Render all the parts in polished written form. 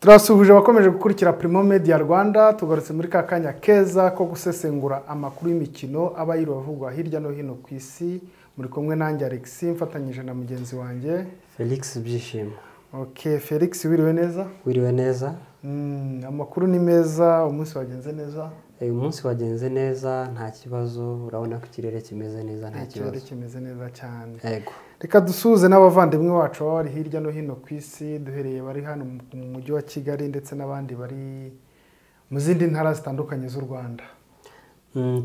Turasuhuje abakomeje gukurikira Primo Media Rwanda tugarutse muri kakanya keza ko gusesengura amakuru y'imikino abayiro bavugwa hirya no hino ku isi muri kumwe nanjye Alex mfatanyije na mugenzi wanjye Felix Byishimo. Okay, Felix wiriwe neza? Wiriwe neza. Amakuru ni meza, umunsi wagenze neza? Umunsi wagenze neza, nta kibazo, urabona ko ikirere kimeze neza, nta kibazo. Ikirere kimeze neza cyane. Yego. Reka dusuze n'abavandimwe wacu bari hirya no hino ku isi, duhereye bari hano mu mujyi wa Kigali ndetse n'abandi bari mu zindi ntara zitandukanye z'u Rwanda.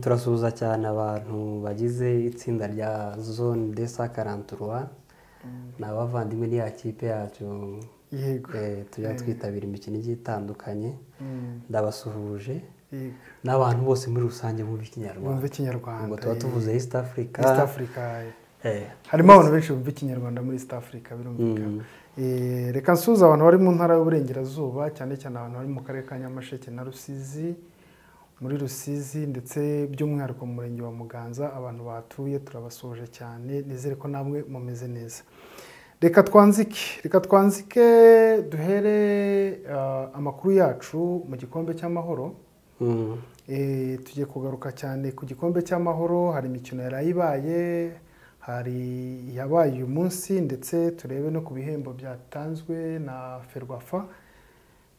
Turasuhuza cyane abantu bagize itsinda rya Zone des 43. N'abavandimwe ni kipe yacu. Yego. Tujya twitabira imikino igiye itandukanye. Ndabasuhuje. N'abantu bose muri rusange mu Kinyarwanda. Bumva Ikinyarwanda. Ngo tuba tuvuze East Africa. East Africa. Harimo abantu benshi bumva Ikinyarwanda muri East Africa birumvikana. Reka nsuza abantu bari mu ntara y'uburengerazuba cyane cyane abantu bari mu karere ka Nyamasheke na Rusizi. Muri Rusizi ndetse by'umwihariko mu murenge wa Muganza abantu batuye turabasuhuje cyane nizere ko namwe mumeze neza. Reka twanzike duhere amakuru yacu mu gikombe cy'amahoro. Tugiye kugaruka cyane ku gikombe cy'amahoro, hari imikino yarayibaye, hari yabaye uyu munsi ndetse turebe no ku bihembo byatanzwe na Ferwafa,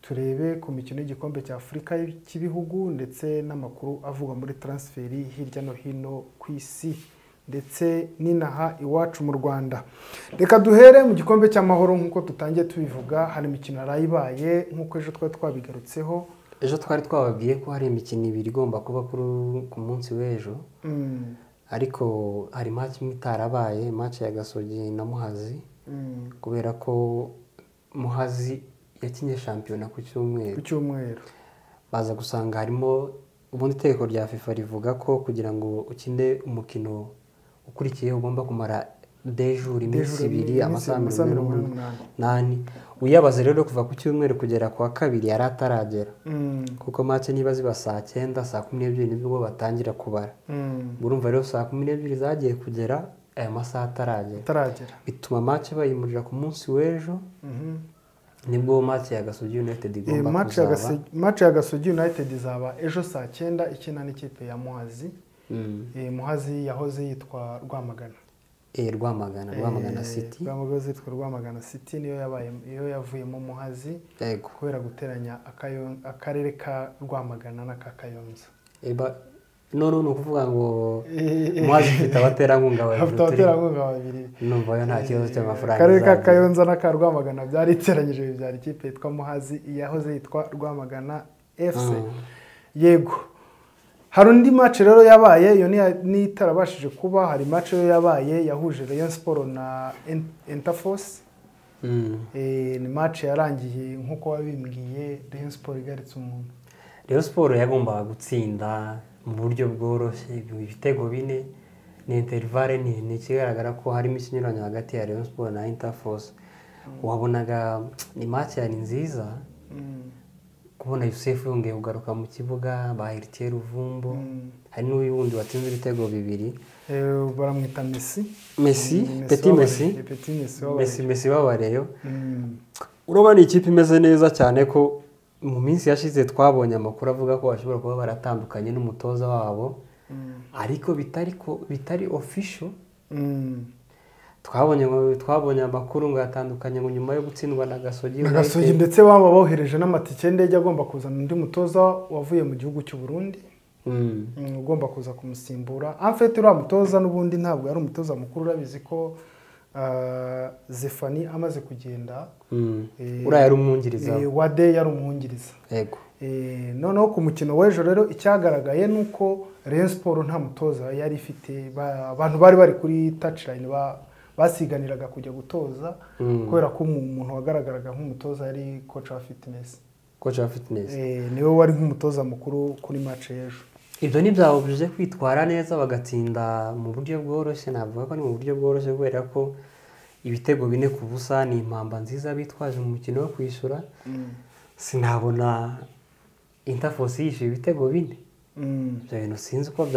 turebe ku mikino y'igikombe cya Afurika cy'ibihugu ndetse n'amakuru avuga muri transferi hirya no hino ku isi ndetse n'inaha iwacu mu Rwanda. Reka duhere mu gikombe cy'amahoro nk'uko tutangiye tubivuga, hari imikino yarayibaye nk'uko ejo twabigarutseho. Ejo twari twababwiye ko hari imikino ibiri igomba kuba ku munsi w'ejo. Ariko hari match imwe itarabaye, match ya Gasogi na Muhazi. Kubera ko Muhazi yakinye shampiyona ku cyumweru. Baza gusanga harimo ubundi itegeko rya FIFA rivuga ko kugira ngo ukine umukino ukurikiye ugomba kumara dejuri iminsi ibiri amasaha 8. Uyabaze rero kuva ku cyumweru kugera ku wa kabiri yari ataragera. Kuko match niba ziba saa 9 saa 12 nibwo batangira kubara. Urumva rero saa 12 zagiye kugera aya masaha ataragera. Bituma match bayimurira ku munsi w'ejo. Nibwo match ya Gasogi United igomba kuzaba. Match ya Gasogi United izaba ejo saa 9 ikina n'ikipe ya Muhazi. Muhazi yahoze yitwa Rwamagana. Rwamagana City. Rwamagana City niyo yavuyemo Muhazi. Yego. Kubera guteranya akarere ka Rwamagana na Kayonza. None ukuvuga ngo Muhazi ifite abaterankunga babiri. Numva yo nta kibazo cy'amafaranga. Akarere ka Kayonza na ka Rwamagana byari iteranyije byari ikipe yitwa Muhazi yahoze yitwa Rwamagana FC. Yego. Hari undi match rero yabaye iyo ni itarabashije kuba, hari match yo yabaye yahuje Rayon Sport na Interforce. Ni match yarangiye nkuko wabimbwiye Rayon Sport igaritse umuntu. Rayon Sport yagombaga gutsinda mu buryo bworoshye ibitego 4 ni intervalle ni kigaragara ko harimo ikinyuranyo hagati ya Rayon Sport na Interforce. Wabonaga ni match yari nziza. Kubona Yusuf yongeye kugaruka mu kibuga ba Heritier Ruvumbo. Hari n'uyundi watsinze ibitego 2. Baramwita Messi babareyo. Urabona ikipe imeze neza cyane ko mu minsi yashize twabonye amakuru avuga ko bashobora kuba baratandukanye n'umutoza wabo. Ariko bitari official. Twabonye amakuru ngo yatandukanye ngo nyuma yo gutsindwa na Gasogi ndetse baba bohereje n'amatike ndege agomba kuzana undi mutoza wavuye mu gihugu cy'u Burundi. Ugomba kuza kumusimbura. En fait uriya mutoza n'ubundi ntabwo yari umutoza mukuru, urabizi ko Zefani amaze kugenda. Uriya yari umwungiriza. Wade yari umwungiriza. Yego. Noneho ku mukino w'ejo rero icyagaragaye nuko Rayon Sport nta mutoza yari ifite, abantu bari kuri touchline basiganiraga kujya gutoza kubera ko umuntu wagaragaraga nk'umutoza yari coach wa fitness. Niwe wari nk'umutoza mukuru kuri match y'ejo. Ibyo ni byabujije kwitwara neza bagatsinda mu buryo bworoshye. Navuga ko ni mu buryo bworoshye kubera ko ibitego 4-0 ni impamba nziza bitwaje mu mukino wo kwishyura. Sinabona Interforce yishyuye ibitego 4. Ibyo bintu sinzi ko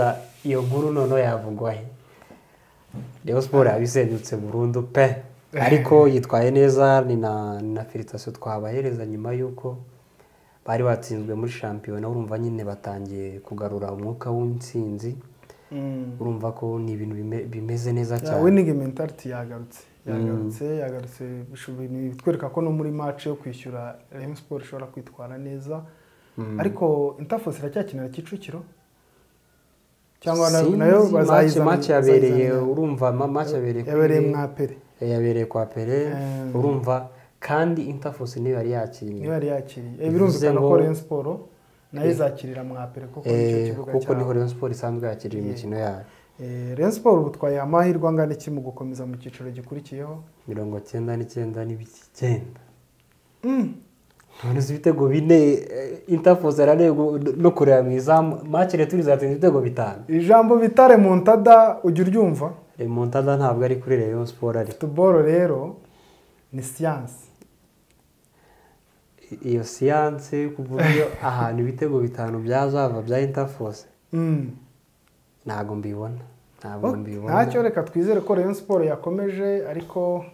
iyo nkuru noneho yavugwahe. Rayon Sport yabisenyutse burundu pe. ariko yitwaye neza. ni na felicitasiyo twabahereza nyuma y'uko bari batsinzwe muri shampiyona. Urumva nyine batangiye kugarura umwuka w'intsinzi. Urumva ko ni ibintu bimeze neza cyane. winning mentality yagarutse bitwereka ko no muri match yo kwishyura Rayon Sport ishobora kwitwara neza. Ariko Interforce iracyakinira Kicukiro cyangwa nayo bazayizana. Match yabereye, urumva match yabereye mwapere, yabereye kwa Pere. Urumva kandi Interforce niyo yari yakiriye. Birumvikana ko Rayon Sport nayo izakirira mwapere kuko nicyo kibuga kuko niho Rayon Sport isanzwe yakirira imikino yayo. Rayon Sport ubutwaye amahirwe angana iki mu gukomeza mu cyiciro gikurikiyeho? 99.9. None ibitego 4 Interforce yararego no kureba mu izamu. Match rero izatsinda ibitego 5. Ijambo bita remontada ujya uryumva? Remontada ntabwo ari kuri Rayon Sport ari. Football rero ni science. Iyo science kuvuga ahantu ibitego 5 byazava bya Interforce. Ntago mbibona. Ntacyo, reka twizere ko Rayon Sport yakomeje, ariko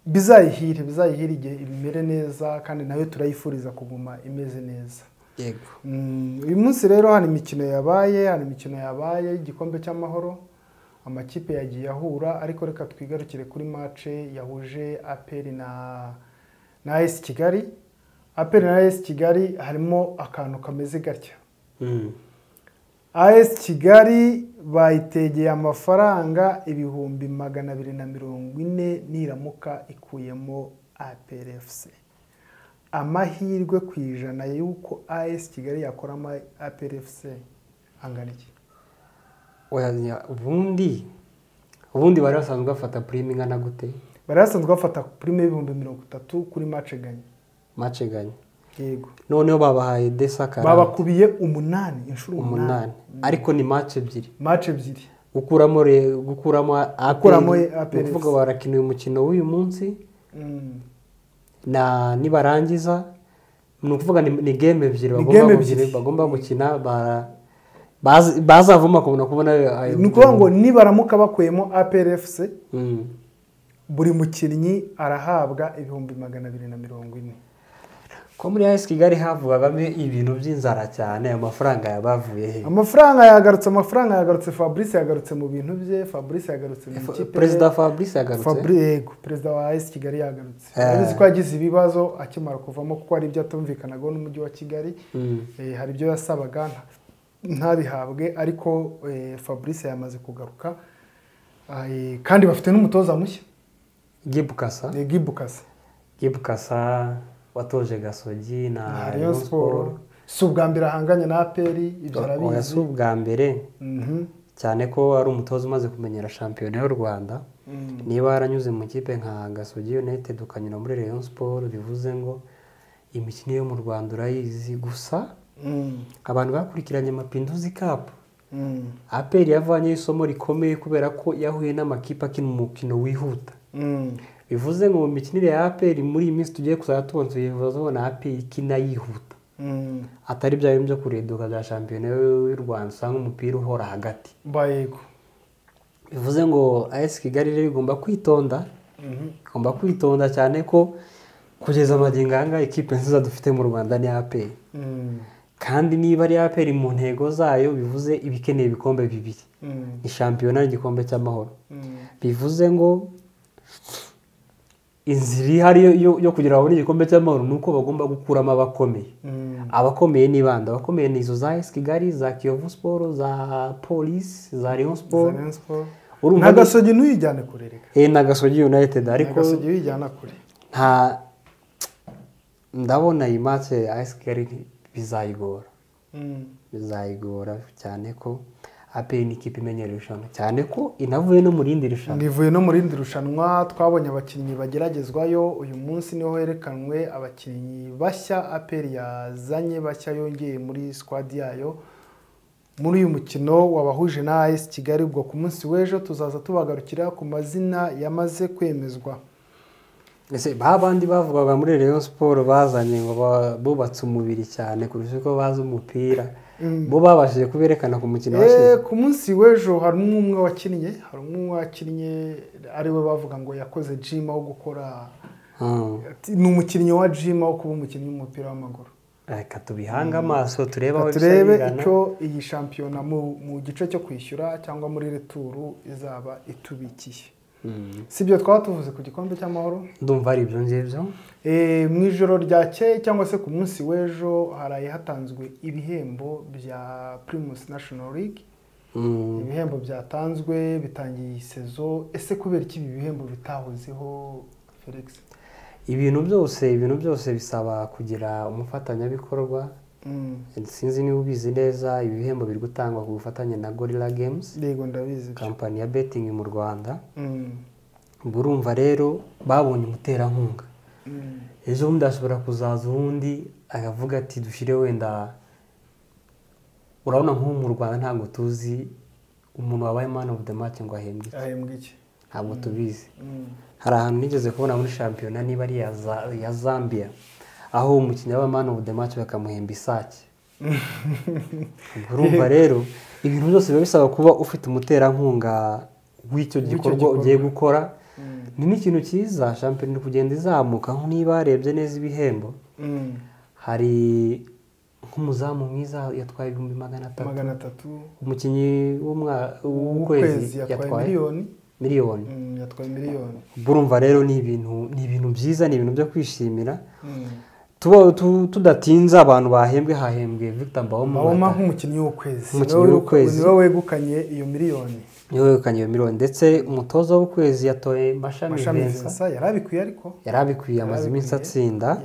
bizayihire igihe imere neza, kandi nayo turayifuriza kuguma imeze neza. Yego. Uyu munsi rero hari imikino yabaye igikombe cy'amahoro, amakipe yagiye ahura, ariko reka twigarukire kuri match yahuje APR na AS Kigali. APR na AS Kigali harimo akantu kameze gatya. AS Kigali bayitegeye amafaranga 240 niramuka ikuyemo APR FC. Amahirwe ku ijana yuko AS Kigali yakoramo APR FC angana iki? Ubundi bari basanzwe bafata prime ingana gute? Bari basanzwe bafata prime 30,000 kuri match ganye. Yego. Noneho babahaye desakara. Babakubiye 8 inshuro 8. Ariko ni match ebyiri. Gukuramo APR. Kuvuga barakiniye umukino w'uyu munsi. Nibarangiza ni ukuvuga ni game ebyiri bagomba gukina. Bazavuma kubona ni ukuvuga ngo nibaramuka bakuyemo APR FC, buri mukinnyi arahabwa 240. Ko muri AS Kigali havugagamo ibintu by'inzara cyane. Amafaranga yabavuye he? Amafaranga yagarutse. Fabrice yagarutse mu bintu bye. Fabrice yagarutse mu kipe. Perezida Fabrice yagarutse. Yego, perezida wa AS Kigali yagarutse. Yagize ko yagize ibibazo akimara kuvamo kuko ari ibyo atumvikanaga n'umujyi wa Kigali. Hari ibyo yasabaga ntabihabwe, ariko Fabrice yamaze kugaruka. Kandi bafite n'umutoza mushya, Gibukasa watoje Gasogi na Rayon Sport. Si ubwa mbere ahanganye na APR, ibyo arabizi. Si ubwa mbere cyane ko ari umutoza umaze kumenyera shampiyona y'u Rwanda. Niba yaranyuze mu kipe nka Gasogi United ukanyura muri Rayon Sport, bivuze ngo imikino yo mu Rwanda urayizi. Gusa abantu bakurikiranye Mapinduzi Cup, APR yavanye isomo rikomeye kubera ko yahuye n'amakipe akina umukino wihuta. Bivuze ngo mu mikinire ya APR muri iyi minsi tugiye kuzajya tubona APR ikina yihuta. Atari bya bintu byo kureduka bya shampiyona y'u Rwanda usanga umupira uhora hagati. Bayego. Bivuze ngo AS Kigali rero igomba kwitonda cyane ko kugeza amagingo anga ikipe nziza dufite mu Rwanda ni APR. Kandi niba ari APR mu ntego zayo, bivuze ibikeneye ibikombe bibiri. Ni shampiyona n'igikombe cy'amahoro. Bivuze ngo inzira ihari yo kugira babone igikombe cy'amahoro nuko bagomba gukuramo abakomeye. Abakomeye ni bande? Abakomeye ni izo za AS Kigali, za Kiyovu Sport, za Police, za Rayon Sport. Na Gasogi ntuyijyane kure reka. Na Gasogi United, ariko Gasogi wijyana kure. Ndabona iyi match AS Kigali bizayigora cyane ko APR ni ikipe imenyereye irushanwa, cyane ko inavuye no mu rindi rushanwa. Twabonye abakinnyi bageragezwayo. Uyu munsi niho herekanwe abakinnyi bashya APR yazanye bashya, yongeye muri squad yayo muri uyu mukino wabahuje na AS Kigali. Ubwo ku munsi w'ejo tuzaza tubagarukira ku mazina yamaze kwemezwa. ese babandi bavugaga muri Rayon Sport bazanye ngo bubatse umubiri cyane kurusha uko bazi umupira bo babashije kuberekana ku mukino washize ku munsi w'ejo hari umwe wakinnye ari we bavuga ngo yakoze gym wo gukora ni umukinnyi wa gym wo kuba umukinnyi w'umupira w'amaguru. Reka tubihanga amaso turebe icyo iyi shampiyona mu gice cyo kwishyura cyangwa muri returu izaba itubikiye. Si byo twaba tuvuze ku gikombe cy'amahoro ndumva ari ibyo ngibyo. Mu ijoro ryakeye cyangwa se ku munsi w'ejo haraye hatanzwe ibihembo bya Primus National League. Ibihembo byatanzwe bitangiye sezo. Ese kubera iki ibi bihembo bitahozeho Felix? Ibintu byose bisaba kugira umufatanyabikorwa. Sinzi niba ubizi neza ibi bihembo biri gutangwa ku bufatanye na Gorilla Games. Yego ndabizi. Kampani ya betting mu Rwanda. Burumva rero babonye umuterankunga. Ejo bundi ashobora kuzaza undi akavuga ati dushire wenda urabona nko mu Rwanda ntabwo tuzi umuntu wabaye man of the match ngo ahembwe iki. Ntabwo tubizi. Hari ahantu nigeze kubona muri shampiyona niba ari ya Zambia aho umukinnyi wa man of the match bakamuhemba isake. Urumva rero ibintu byose biba bisaba kuba ufite umuterankunga w'icyo gikorwa ugiye gukora. Ni n'ikintu cyiza shampiyona kugenda izamuka nko niba arebye neza ibihembo. Hari nk'umuzamu mwiza yatwaye 300. Umukinnyi w'ukwezi yatwaye miliyoni. Burumva rero ni ibintu byiza, ni ibintu byo kwishimira. Tudatinza abantu hahembwe Victor Mbawoma nk'umukinnyi w'ukwezi niwe wegukanye iyo miliyoni. Ndetse umutoza w'ukwezi yatoye Mashami Vincent. Yarabikwiye amaze iminsi atsinda.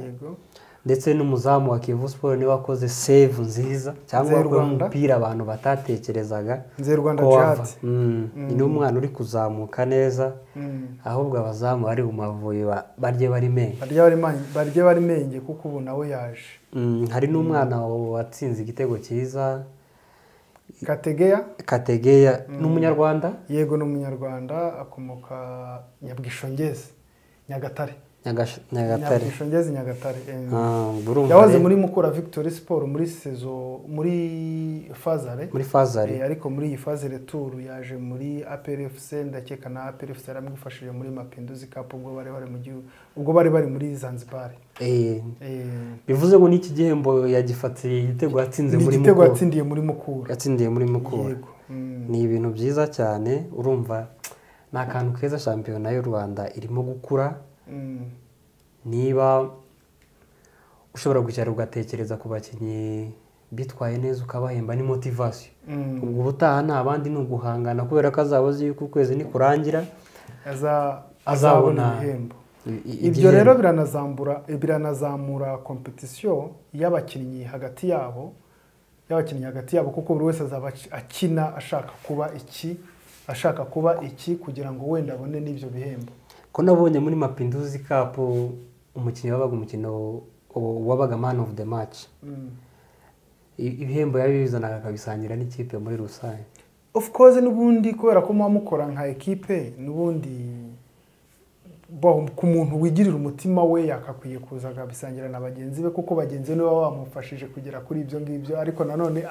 Ndetse n'umuzamu wa Kivu Sport niwe wakoze save nziza cyangwa umupira abantu batatekerezaga. Nzerwanda Jihad ni umwana uri kuzamuka neza. Ahubwo abazamu bari mu Mavubi barye bari menge kuko ubu nawe yaje. Hari n'umwana watsinze igitego cyiza Kategeya n'umunyarwanda. Yego n'umunyarwanda akomoka Nyabwishongezi Nyagatare. Nyabwishongezi Nyagatare. Yahoze muri Mukura Victory Sport muri sezo muri Fazare. Ariko muri iyi Fazare Retour yaje muri APR FC ndakeka na APR FC yaramwifashije muri Mapinduzi Cup ubwo bari muri Zanzibar. Bivuze ngo n'iki gihembo yagifatiye igitego yatsindiye muri Mukura. Ni ibintu byiza cyane. Urumva ni akantu keza shampiyona y'u Rwanda irimo gukura. Niba ushobora kwicara ugatekereza ku bakinnyi bitwaye neza ukabahemba ni motivation. Ubwo ubutaha nta bandi ni uguhangana kubera ko azabazi yuko ukwezi nikurangira azabona ibihembo. Ibyo rero biranazamura competition y'abakinnyi hagati yabo kuko buri wese azaba akina ashaka kuba iki kugira ngo wenda abone n'ibyo bihembo. Ko nabonye muri Mapinduzi Cup umukinnyi wabaga man of the match. Ibihembo yabizanaga akabisangira n'ikipe muri rusange. Of course n'ubundi kubera ko mukora nka equipe n'ubundi ku muntu wigirira umutima we yakakwiye kuza akabisangira na bagenzi be kuko bagenzi be baba bamufashije kugera kuri ibyo ngibyo, ariko nanone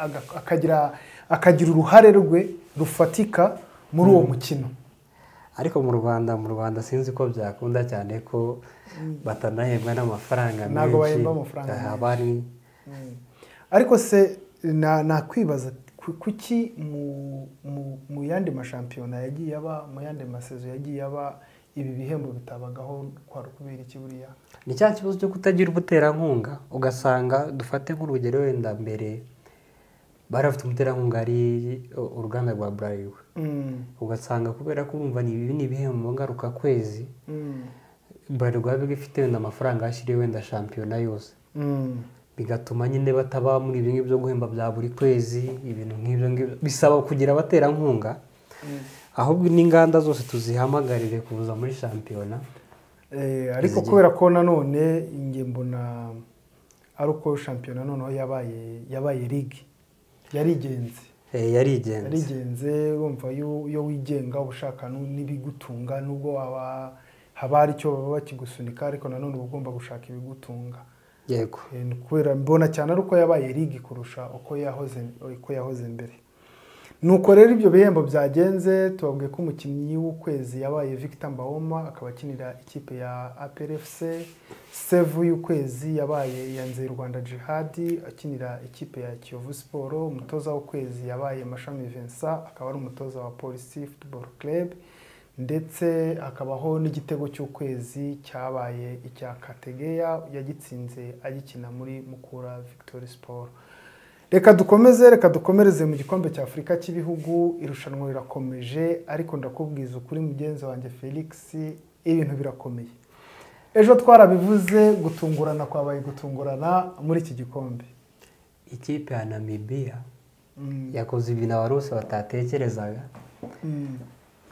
akagira uruhare rwe rufatika muri uwo mukino. Ariko mu Rwanda sinzi ko byakunda cyane ko batanahembwa n'amafaranga menshi. Ntago bahemba amafaranga. Ariko se nakwibaza kuki mu yandi mashampiyona yagiye aba mu yandi masezo yagiye aba ibi bihembo bitabagaho kwa kubera iki buriya? Ni cya kibazo cyo kutagira ubuterankunga. Ugasanga dufate nk'urugero wenda mbere barafite umuterankunga ari uruganda rwa Bralirwa. Ugasanga kubera ko urumva ni ibihembo ngaruka kwezi. Bralirwa bifite wenda amafaranga ashiriye wenda shampiyona yose. Bigatuma nyine bataba muri ibyo ngibyo guhemba bya buri kwezi, ibintu nk'ibyo bisaba kugira abaterankunga. Ahubwo n'inganda zose tuzihamagarire kuza muri shampiyona. Ariko kubera ko nanone inge mbona ari uko shampiyona noneho yabaye league yarigenze wumva yo wigenga ubushaka n'ibigutunga nubwo haba hari icyo baba bakigusunika ariko nanone uba ugomba gushaka ibigutunga. yego kubera mbona cyane ari uko yabaye ligi kurusha uko yahoze mbere. Nuko rero ibyo bihembo byagenze tubabwiye ko umukinnyi w'ukwezi yabaye Victor Mbawoma akaba akinira ikipe ya APR FC. Sevu y'ukwezi yabaye Yanze Rwanda Jihad akinira ikipe ya Kiyovu Sport. Umutoza w'ukwezi yabaye Mashami Vincent akaba ari umutoza wa Police Football Club. Ndetse hakabaho n'igitego cy'ukwezi cyabaye icya Kategeya yagitsinze agikina muri Mukura Victory Sport. Reka dukomereze mu gikombe cya Afurika cy'ibihugu. Irushanwa rirakomeje ariko ndakubwiza ukuri mugenzi wanjye Felix, ibintu birakomeye. Ejo twarabivuze gutungurana kwabaye gutungurana muri iki gikombe. Ikipe ya Namibia yakoze ibintu abarose batatekerezaga.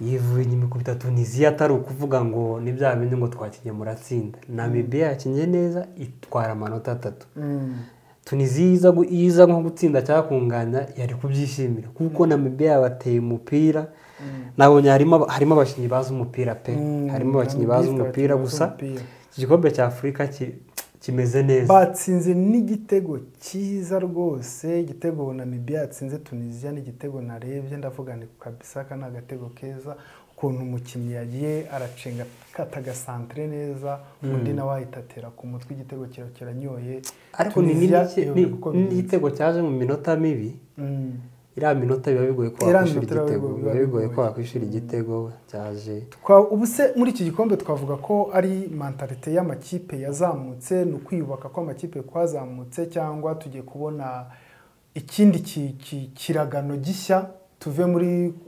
Yivuye inyuma kubita Tunisia atari ukuvuga ngo ni bya bindi ngo twakinye muratsinda. Namibia yakinye neza itwara amanota 3. Tunisia iza nko gutsinda cyakunganya yari kubyishimira kuko Namibia yabateye umupira. Nabonye harimo abakinnyi bazi umupira pe. Harimo abakinnyi bazi umupira gusa igikombe cya Afurika kimeze neza. Batsinze n'igitego cyiza rwose. Igitego Namibia yatsinze Tunisia n'igitego narebye ndavuga ni kabisa kana agatego keza ukuntu umukinnyi yagiye aracenga kataga centre neza undi nawe ahitatera ku mutwe igitego kiranyoye. Ariko n'igitego cyaje mu minota mibi. Iriya minota biba bigoye ko wakwishura igitego cyaje. Ubu se muri iki gikombe twavuga ko ari mentalite y'amakipe yazamutse, ni ukwiyubaka ko amakipe kwazamutse, cyangwa tugiye kubona ikindi kiragano gishya tuve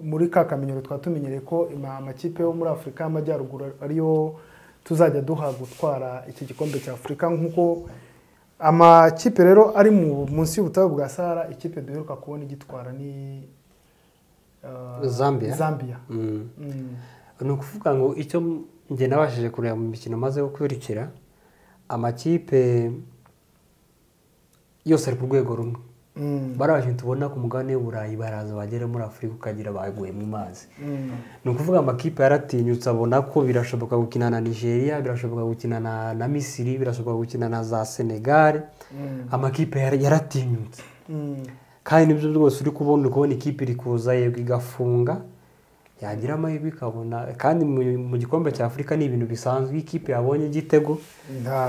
muri ka kamenyero twatumenyereye ko amakipe yo muri Afurika y'Amajyaruguru ariyo tuzajya duha gutwara iki gikombe cya Afurika. Nk'uko amakipe rero ari munsi y'ubutayu bwa Sahara, ikipe duheruka kubona igitwara ni Zambia. Ni ukuvuga ngo icyo njye nabashije kureba mu mikino maze gukurikira, amakipe yose ari ku rwego rumwe. Baraje tubona ku mugabane w'Uburayi baraza bagere muri Afurika ukagira baguye mu mazi. Ni ukuvuga amakipe yaratinyutse abona ko birashoboka gukina na Nigeria, birashoboka gukina na Misiri, birashoboka gukina na za Senegal. Amakipe yaratinyutse. Kandi nibyo rwose uri kubona ikipe iri kuza yego igafunga yagira amahirwe ikabona. Kandi mu gikombe cya Afurika ni ibintu bisanzwe, ikipe yabonye igitego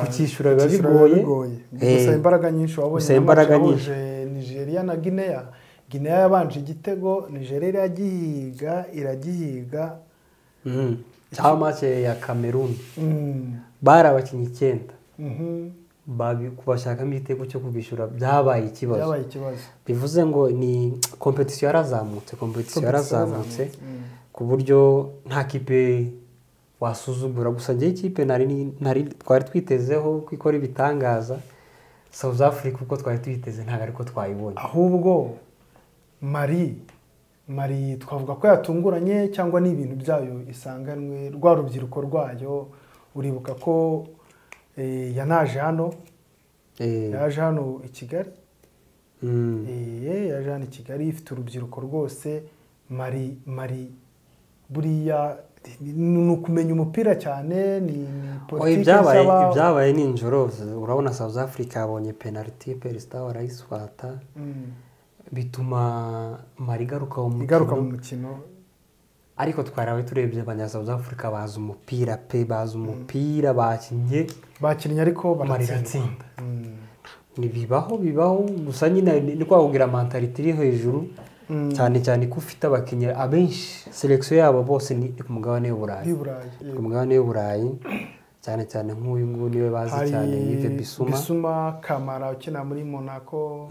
kukishyura biba bigoye. Gusa imbaraga nyinshi wabonye Nigeria na Guinea yabanje igitego, Nigeria iragihiga. Cyangwa match ya Cameroon bari abakinnyi 9 kubashakamo igitego cyo kubishyura byabaye ikibazo. Bivuze ngo ni competition yarazamutse ku buryo nta kipe wasuzugura. Gusa ngiye ikipe twari twitezeho ko ikora ibitangaza South Africa uko twari twiteze ntabwo ariko twayibonye. Ahubwo Mali twavuga ko yatunguranye cyangwa ni ibintu byayo isanganwe rwa rubyiruko rwayo. Uribuka ko yaje hano i Kigali. Yaje hano i Kigali ifite urubyiruko rwose. Mali buriya ni ukumenya umupira cyane, ni politiki ibyabaye ninjoro. Urabona South Africa yabonye penalty Perista warayiswata bituma Mali igaruka mu mukino. Ariko twarawe turebye abanya South Africa bazi umupira pe, bazi umupira bakinnye ariko baratsinda. Bibaho gusa nyine ni kwakugira mentality iri hejuru cyane ko ufite abakinnyi abenshi. Selection yabo bose ni ku mugabane w'Uburayi cyane nk'uyu nguyu niwe bazi cyane Yves Bissouma Kamara ukina muri Monaco.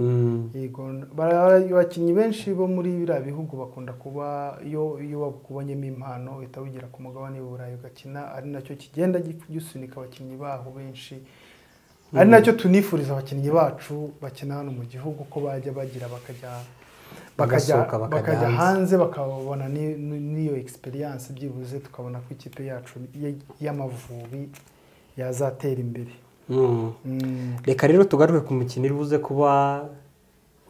Abakinnyi benshi bo muri biriya bihugu bakunda kuba iyo bakubonyemo impano uhita wigira ku mugabane w'Uburayi ugakina. Ari nacyo kigenda gisunika abakinnyi baho benshi. Ari nacyo tunifuriza abakinnyi bacu bakina hano mu gihugu ko bajya bagira bakajya hanze bakabona n'iyo experience byibuze tukabona ko ikipe yacu y'Amavubi yazatera imbere. Reka rero tugaruke ku mukino iri buze kuba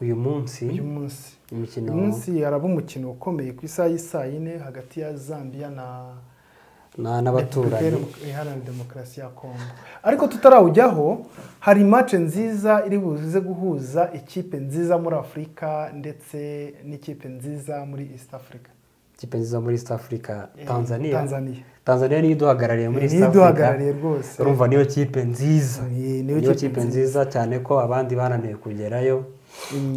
uyu munsi. Uyu munsi haraba umukino ukomeye ku isaha y'isaa 4 hagati ya Zambia n'abaturanyi iharanira demokarasi ya Kongo. Ariko tutarawujyaho hari match nziza iri buze guhuza ikipe nziza muri Afurika ndetse n'ikipe nziza muri East Africa. Ikipe nziza muri East Africa, Tanzania niyo iduhagarariye muri East Africa. Iduhagarariye rwose. Urumva niyo kipe nziza. Niyo kipe nziza cyane ko abandi bananiye kugerayo.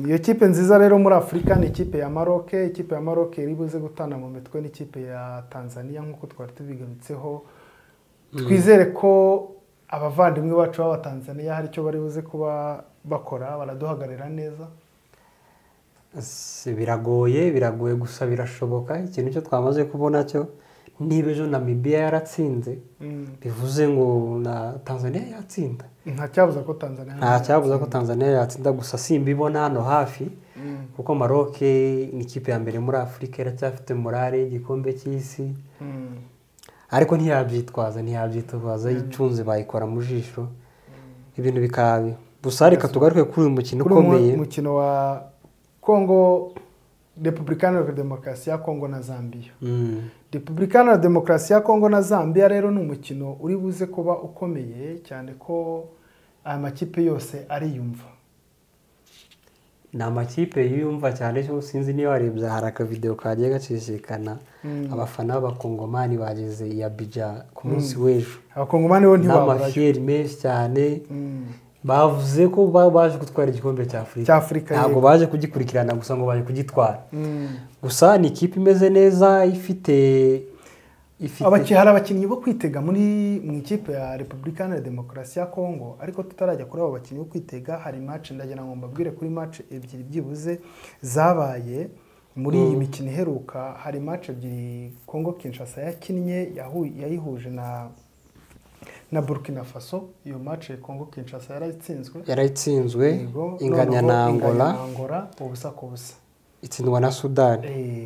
Iyo kipe nziza rero muri Afurika ni ikipe ya Maroc. Ikipe ya Maroc iri buze gutana mu mitwe n'ikipe ya Tanzania nk'uko twari tubigarutseho. Twizere ko abavandimwe bacu b'Abatanzania hari icyo bari buze kuba bakora, baraduhagarira neza. Biragoye gusa birashoboka. Ikintu cyo twamaze kubona cyo niba ejo Namibia yaratsinze bivuze ngo na Tanzania yatsinda. Nta cyabuza ko Tanzania yatsinda gusa simbibona hano hafi kuko Maroc ni ikipe ya mbere muri Afurika iracyafite morale y'igikombe cy'isi. Ariko ntiyabyitwaza yicunze bayikora mu jisho ibintu bikabi. Gusa reka tugaruke kuri uyu mukino ukomeye, umukino wa Congo Republicana Demokarasi ya Congo na Zambia. Republicana Demokarasi ya Congo na Zambia rero ni umukino uri buze kuba ukomeye cyane ko aya makipe yose ariyumva. Ni amakipe yiyumva cyane cyo sinzi niyo warebye hari akavideo kagiye gacishikana abafana b'abakongomani bageze i Abidjan ku munsi w'ejo. Abakongomani bo ntibabura n'amafiyeri menshi cyane. Bavuze ko baje gutwara igikombe cya Afurika. Ntabwo baje kugikurikirana gusa ngo baje kugitwara. Gusa ni ikipe imeze neza ifite hari abakinnyi bo kwitega mu ikipe ya Republicana Demokarasi ya Congo. Ariko tutarajya kuri abo bakinnyi bo kwitega, hari match ndagira ngo mbabwire kuri match ebyiri byibuze zabaye muri iyi mikino iheruka. Hari match ebyiri Congo Kinshasa yakinnye yayihuje na Burkina Faso. Iyo match Congo Kinshasa yarayitsinzwe inganya na Angola ubusa ku busa. Itsindwa na Sudan.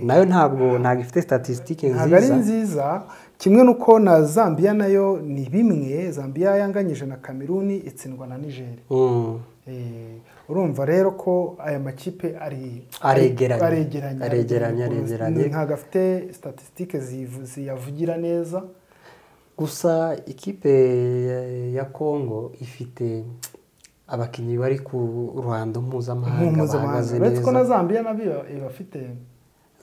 Nayo ntabwo ifite statistique nziza. Ntabwo ari nziza. Kimwe nuko na Zambia nayo ni bimwe. Zambia yanganyije na Cameroon, itsindwa na Niger. Urumva rero ko aya makipe aregeranye. Ntabwo afite statistique ziyavugira neza. Gusa ikipe ya Congo ifite abakinnyi bari ku ruhando mpuzamahanga bahagaze neza. Uretse ko na Zambia nabyo ibafite.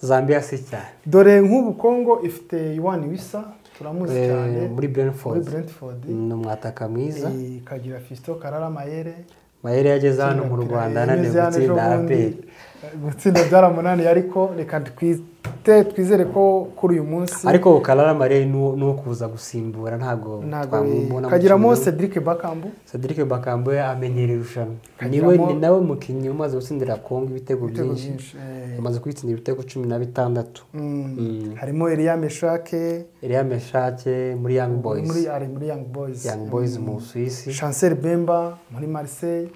Zambia si cyane. Dore nk'ubu Congo ifite Yohani Wissa, turamuzi cyane muri Brentford. Ni umwataka mwiza. Kagira Fiston Karara Mayere yageze hano mu Rwanda ananiwe gutsinda APR. Gutsinda byaramunaniye, ariko reka twizere ko kuri uyu munsi. Ariko Karara Mayere no kuza gusimbura ntabwo twamubona. Kagiramo Cedric Bakambu amenyereye irushanwa. Ni nawe mukinnyi umaze gutsindira Congo ibitego byinshi. Amaze kwitsindira ibitego 16. Harimo Elia Meshake muri Young Boys mu Suisse. Chancel Bemba muri Marseille.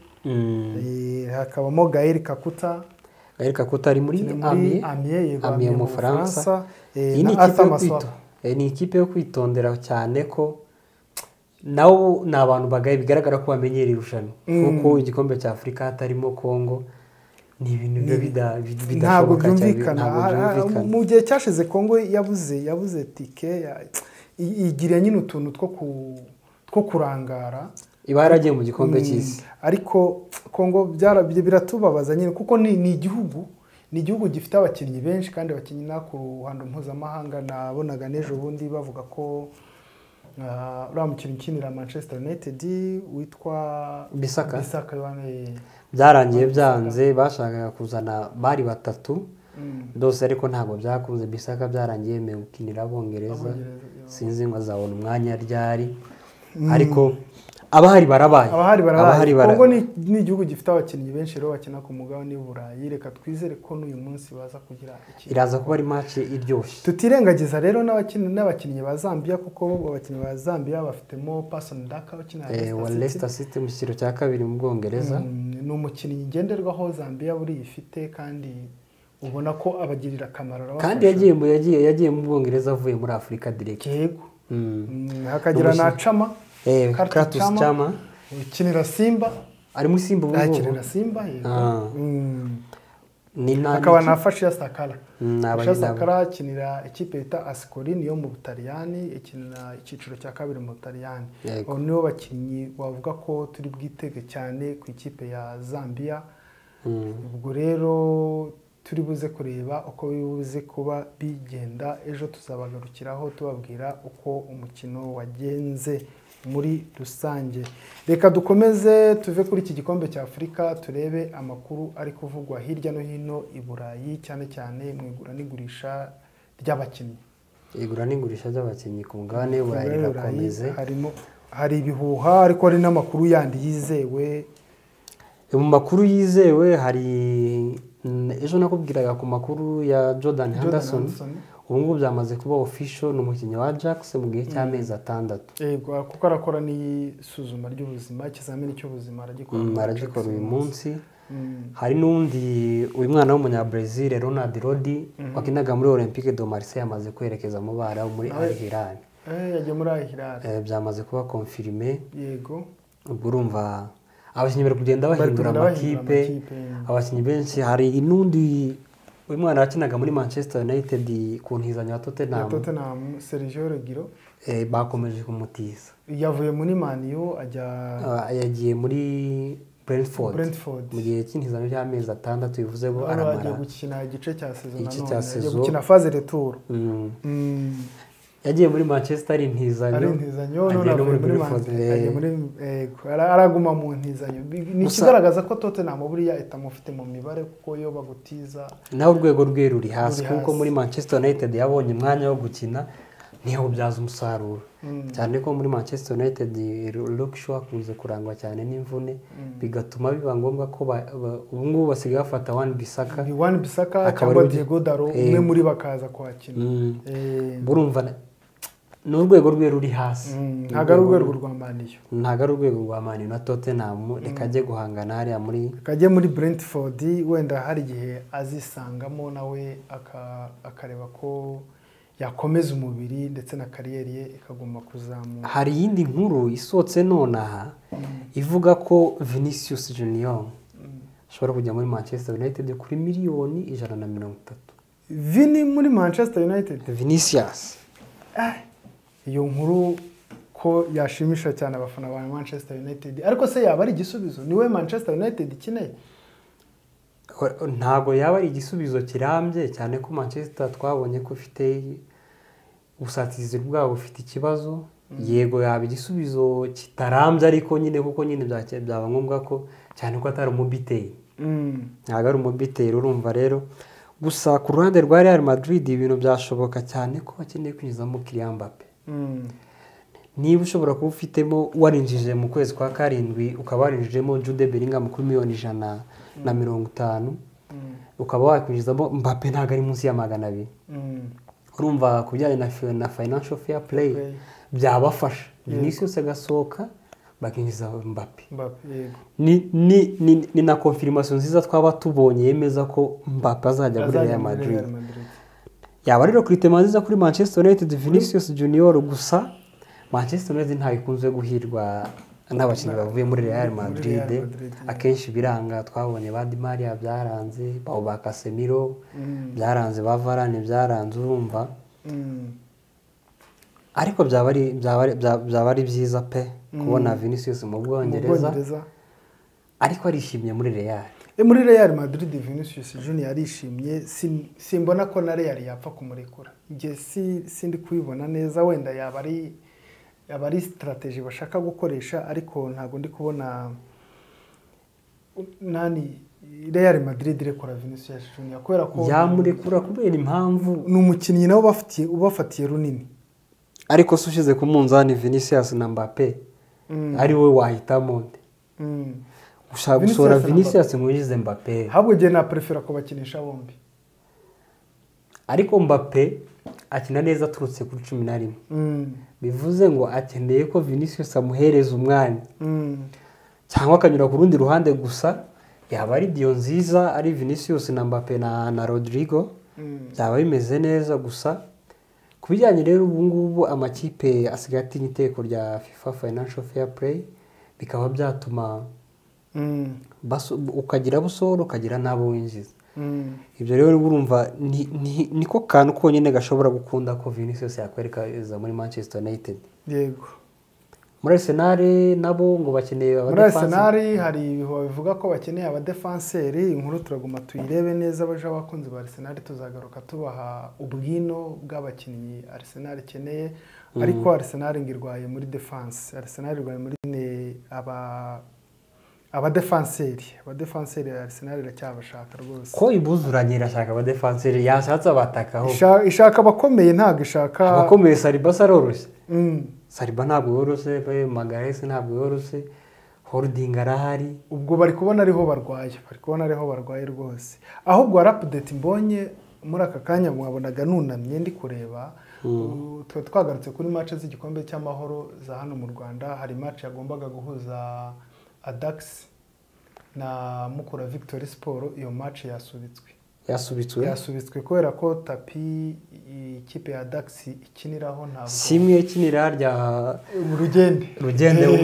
Hakabamo Gaël Kakuta ari muri Amiens mu Faransa. Ni ikipe yo kwitondera cyane ko nawo ni abantu bagaye bigaragara ko bamenyera irushanwa kuko igikombe cya Afurika hatarimo Congo ni ibintu bidashoboka cyane. Mu gihe cyashize Congo yabuze tike igiriye nyine utuntu two kurangara. Iba yaragiye mu gikombe cy'isi. Ariko Congo biratubabaza nyine kuko ni igihugu gifite abakinnyi benshi kandi abakinnyi na ku ruhando mpuzamahanga. Nabonaga n'ejo bundi bavuga ko uriya mukinnyi ukinira Manchester United witwa Bisaka byarangiye byanze. Bashakaga kuzana bari batatu dose ariko ntabwo byakunze. Bisaka byarangiye yemeye gukinira Abongereza. Sinzi ngo azabona umwanya ryari, ariko abahari barabaye. Congo ni igihugu gifite abakinnyi benshi rero bakina ku mugabane w'Uburayi. Reka twizere ko n'uyu munsi baza kugira iraza kuba ari match iryoshye. Tutirengagiza rero n'abakinnyi ba Zambia kuko abakinnyi ba Zambia bafitemo Person Daka ukina Leicester City mu kiciro cya kabiri mu Bwongereza. Ni umukinnyi ngenderwaho Zambia buri ifite kandi ubona ko abagirira akamaro. Kandi yagiye mu Bwongereza avuye muri Afurika direct. Yego. Hakagira na Chama. Kratos Chama ukinira Simba. Ari muri Simba ubu. Akinira Simba. hakaba na Fascia Sakara. Fascia Fascia Sakara akinira ikipe yita Ascoli yo mu Butaliyani, ikinira icyiciro cya kabiri mu Butaliyani. Abo nibo bakinnyi bavuga ko turi bwitege cyane ku ikipe ya Zambia. Ubwo rero turi buze kureba uko bibuze kuba bigenda, ejo tuzabagarukiraho tubabwira uko umukino wagenze muri rusange. Reka dukomeze tuve kuri iki gikombe cya Afurika turebe amakuru ari kuvugwa hirya no hino i Burayi, cyane cyane mu igura n'igurisha ry'abakinnyi. Igura n'igurisha ry'abakinnyi ku mugabane w'Uburayi rirakomeze. Hari ibihuha ariko hari n'amakuru yandi yizewe. Mu makuru yizewe hari ejo nakubwiraga ku makuru ya Jordan Henderson. Ubu ngubu byamaze kuba official, ni umukinnyi wa Ajax mu gihe cy'amezi 6. Yego, kuko arakora n'isuzuma ry'ubuzima, ikizamini cy'ubuzima aragikora uyu munsi. Hari n'undi uyu mwana w'umunyabrazil Ronald Rodi wakinaga muri Olympique de Marseille yamaze kwerekeza mu bara muri Al Hilal. Yagiye muri Al Hilal. Byamaze kuba confirmé. Yego. Ubwo urumva abakinnyi bari kugenda bahindura amakipe. Abakinnyi benshi hari inundi uyu mwana wakinaga muri Manchester United ku ntizanyo ya Tottenham Sergio Reguilon bakomeje kumutiza. Yavuye muri Man U yagiye muri Brentford mu gihe cy'intizanyo y'amezi 6 bivuze ko aramara. Agiye gukina igice cya saison agiye gukina phase retour. Yagiye muri Manchester intizanyo none avuye muri araguma mu ntizanyo. Ni kigaragaza ko Tottenham buriya itamufite mu mibare kuko yo bagutiza naho urwego rwe ruri hasi, kuko muri Manchester United yabonye umwanya wo gukina niho byaza umusaruro. Cyane ko muri Manchester United Luke Shaw akunze kurangwa cyane n'imvune, bigatuma biba ngombwa ko ubu ngubu basigaye bafata Wan Bissaka cyangwa Diego Dalo, umwe muri bakaza kwakina. Burumva n'urwego rwe ruri hasi. Ntago ari urwego rwa Man U. Ntago ari urwego rwa Man U na Tottenham. Reka ajye guhangana hariya muri Brentford, wenda hari igihe azisangamo nawe akareba ko yakomeza umubiri ndetse na kariyeri ye ikagomba kuzamuka. Hari iyindi nkuru isohotse nonaha ivuga ko Vinicius Junior ashobora kujya muri Manchester United kuri miliyoni 130. Vini muri Manchester United? Vinicius. Iyo nkuru ko yashimisha cyane abafana ba Manchester United, ariko se yaba ari igisubizo? Niwe Manchester United ikeneye? Ntago yaba ari igisubizo kirambye cyane ko Manchester twabonye ko ufite ubusatirizi bwabo ufite ikibazo. Yego yaba igisubizo kitarambye, ariko nyine kuko nyine byaba ngombwa ko cyane ko atari umubiteri. Ntago ari umubiteri, urumva rero. Gusa ku ruhande rwa Real Madrid ibintu byashoboka cyane ko bakeneye kwinjizamo Kylian Mbappe. Niba ushobora kuba ufitemo warinjije mu kwezi kwa 7 ukaba warinjijemo Jude Bellingham kuri miliyoni 150, ukaba wakwinjizamo Mbappe ntago ari munsi ya 200. Urumva kubijyanye na financial fair play byabafasha. Vinicius agasohoka bakinjiza Mbappe. Ni na confirmation nziza twaba tubonye yemeza ko Mbappe azajya muri Real Madrid. Yaba rero Cristiano nziza kuri Manchester United Vinicius Junior. Gusa Manchester United ntayo ikunze guhirwa n'abakinnyi bavuye muri Real Madrid. Akenshi biranga, twabonye ba Di Maria byaranze, ba Casemiro byaranze, ba Varane byaranze, urumva. Ariko byaba ari byiza pe kubona Vinicius mu Bwongereza, ariko arishimye muri Real. Muri Real Madrid Vinicius Junior arishimye, simbona ko na Real yapfa kumurekura. Nge sindi kubibona neza, wenda yaba ari strategy bashaka gukoresha, ariko ntago ndi kubona Real Madrid rekora Vinicius Junior kubera ko yamurekura kubera impamvu ni umukinnyi nawe ubafatiye runini. Ariko sushize ku munzani Vinicius na Mbappe ari we wahitamo nde? Ushaka gusora Vinicius mwijize Mbappe? Habwo je na prefera ko bakinisha bombi. Ariko Mbappe akina neza turutse kuri 11. Bivuze ngo akeneye ko Vinicius amuhereza umwanya. Cyangwa akanyura ku rundi ruhande. Gusa yaba ari dio nziza ari Vinicius na Mbappe na Rodrigo, byaba bimeze neza. Gusa kubijyanye rero ubu ngubu amakipe asigaye atinya iteko rya FIFA Financial Fair Play, bikaba byatuma ukagira busoro ukagira nabo winjiza. ibyo rero urumva niko kantu konyine gashobora gukunda ko Vinicius yakwerekeza muri Manchester United. Yego. Muri Arsenal nabo ngo bakeneye muri Arsenal hari bivuga ko bakeneye abadefanseri. Inkuru turaguma tuyirebe neza baje abakunzi ba Arsenal, tuzagaruka tubaha ubwino bw'abakinnyi Arsenal ikeneye. Ariko Arsenal ngirwaye muri defense, Arsenal irwaye muri abadefanseri Arsenal iracyabashaka rwose. Ko ibuzuranye irashaka abadefanseri, yashatse abatakaho. Ishaka abakomeye, ntabwo ishaka abakomeye. Saliba saroroshye. Saliba ntabwo yoroshye, Magalhaes ntabwo yoroshye, Holding arahari. Ubwo bari kubona ariho barwaye, rwose. Ahubwo update mbonye muri aka kanya mwabonaga nunamye ndi kureba. Twagarutse kuri match z'igikombe cy'amahoro za hano mu Rwanda. Hari match yagombaga guhuza Adax na Mukura Victory Sport. Iyo match yasubitswe kubera ko tapi ikipe ya Adax ikiniraho ntabwo simwe ikinira rya rugende mu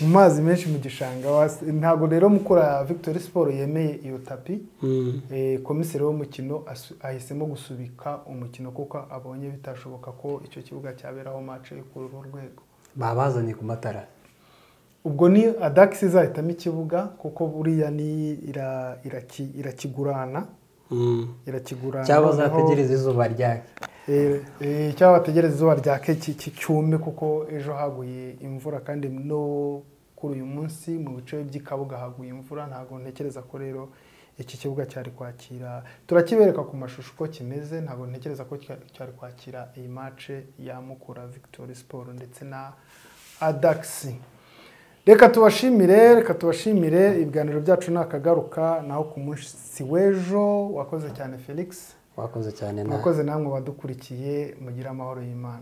mazi menshi mu gishanga. Ntabwo rero Mukura Victory Sport yemeye iyo tapi. Komiseri w'umukino ahisemo gusubika umukino kuko abonye bitashoboka ko icyo kibuga cyaberaho match yo kuri uru rwego. Babazanye ku matara. Ubwo ni Adax izahitamo ikibuga kuko buriya ni irakigurana. Cyaba zategereza izuba ryake. Cyaba bategereza izuba ryake cyume kuko ejo haguye imvura kandi no kuri uyu munsi mu bice by'ikabuga haguye imvura. Ntabwo ntekereza ko rero iki kibuga cyari kwakira, turakibereka ku mashusho uko kimeze. Ntabwo ntekereza ko cyari kwakira iyi match ya Mukura Victory Sport ndetse na Adax. Reka tubashimire ibiganiro byacu nakagaruka naho ku munsi w'ejo. Wakoze cyane Felix. Wakoze cyane namwe badukurikiye, mugira amahoro y'Imana.